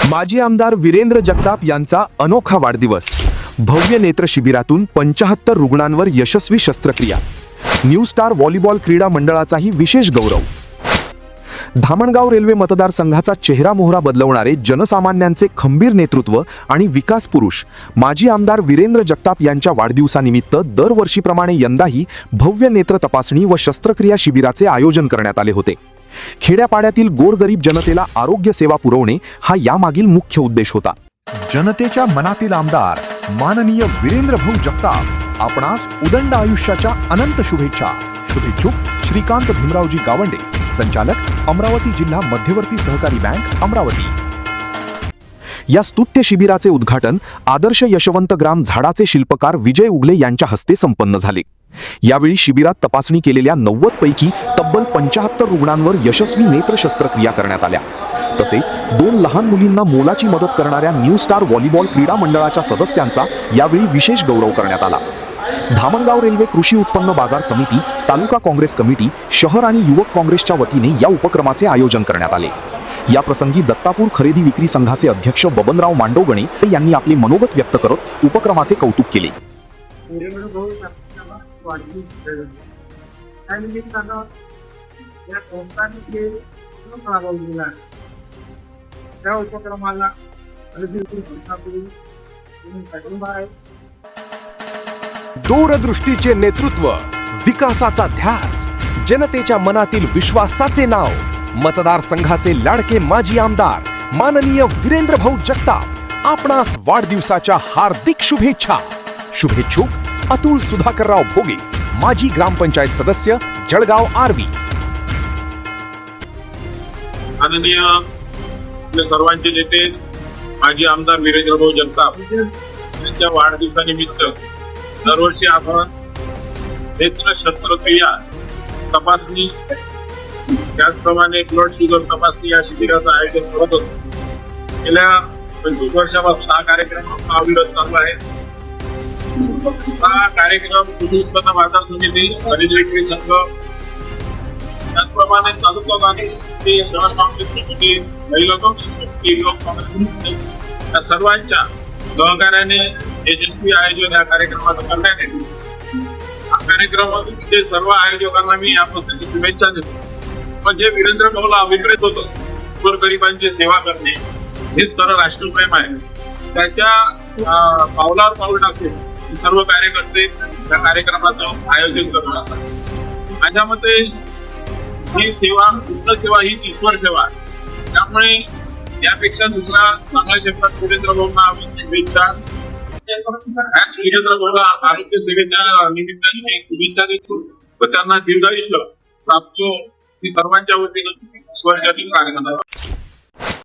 माजी आमदार वीरेंद्र जगताप यांचा अनोखा वाढदिवस। भव्य नेत्र शिबिरातून 75 रुग्णांवर यशस्वी शस्त्रक्रिया। न्यू स्टार व्हॉलीबॉल क्रीडा मंडळाचाही विशेष गौरव। धामणगाव रेल्वे मतदारसंघाचा चेहरा मोहरा बदलवणारे जनसामान्यांचे खंबीर नेतृत्व आणि विकास पुरुष माजी आमदार वीरेंद्र जगताप यांच्या वाढदिवसानिमित्त दरवर्षीप्रमाणे यंदाही भव्य नेत्र तपासणी व शस्त्रक्रिया शिबिराचे आयोजन करण्यात आले होते। खेड्यापाड्यातील गोरगरीब जनतेला आरोग्य सेवा पुरवणे हा यामागील मुख्य उद्देश होता। जनतेच्या मनातील आमदार माननीय वीरेंद्र भाऊ जगताप आपणास उदंड आयुष्याच्या अनंत शुभेच्छा। शुभेच्छुक श्रीकांत भीमरावजी गावंडे, संचालक अमरावती जिल्हा मध्यवर्ती सहकारी बँक अमरावती। या स्तुत्य शिबिराचे उद्घाटन आदर्श यशवंतग्राम झाडाचे शिल्पकार विजय उगले यांच्या हस्ते संपन्न झाले। यावेळी शिबिरात तपासणी केलेल्या 90 पैकी तब्बल 75 रुग्णांवर यशस्वी नेत्र शस्त्रक्रिया करण्यात आल्या। तसेच 2 लहान मुलींना मोलाची मदत करणाऱ्या न्यू स्टार व्हॉलीबॉल क्रीडा मंडळाच्या सदस्यांचा यावेळी विशेष गौरव करण्यात आला। धामणगाव रेल्वे कृषी उत्पन्न बाजार समिती, तालुका काँग्रेस कमिटी, शहर आणि युवक काँग्रेसच्या वतीने या उपक्रमाचे आयोजन करण्यात आले। या प्रसंगी दत्तापूर खरेदी विक्री संघाचे अध्यक्ष बबनराव मांडोगणे यांनी आपले मनोगत व्यक्त करत उपक्रमाचे कौतुक केले। दूरदृष्टीचे नेतृत्व, विकासाचा ध्यास, जनतेच्या मनातील विश्वासाचे नाव, मतदारसंघाचे लाडके माजी आमदार माननीय वीरेंद्र भाऊ जगताप आपणास वाढदिवसाच्या हार्दिक शुभेच्छा। शुभेच्छुक अतुल सुधाकरराव भोगे, माजी ग्रामपंचायत सदस्य जळगाव आरवी। माननीय आपले सर्वांचे नेते माजी आमदार वीरेंद्र भाऊ जगताप यांच्या वाढदिवसानिमित्त दरवर्षी आपण नेत्र शस्त्रक्रिया तपासणी त्याचप्रमाणे ब्लड शुगर तपासणी या शिबिराचं आयोजन करत होतो। गेल्या 25 वर्षापासून हा कार्यक्रम अविरत चालू आहे। हा कार्यक्रम कृषी उत्पन्न बाजार समिती, खरेदी विक्री संघ, त्याचप्रमाणे तालुका काँग्रेस, शहर काँग्रेस कमिटी, महिला काँग्रेस कमिटी, युवक काँग्रेस कमिटी या सर्वांच्या सहकार्याने यशस्वी आयोजन या कार्यक्रमाचं करण्यात येते। हा कार्यक्रमाचे सर्व आयोजकांना मी याबद्दल शुभेच्छा देतो। म्हणजे वीरेंद्र भाऊला अभिप्रेत होतं गोरगरिबांची सेवा करणे हेच खरं राष्ट्रप्रेम आहे। त्याच्या पावलावर पाऊल टाकून सर्व कार्यकर्ते या कार्यक्रमाचं आयोजन करत असतात। माझ्या मते ही सेवा, उत्तम सेवा ही ईश्वर सेवा आहे। त्यामुळे यापेक्षा दुसरा चांगल्या शब्दात वीरेंद्र भाऊंना शुभेच्छा। वीरेंद्र भाऊला आरोग्य सेवेच्या निमित्ताने शुभेच्छा देतो व त्यांना दीर्घायुष्य प्राप्त सर्वांच्या वतीनं स्वर्गातील कार्यक्रम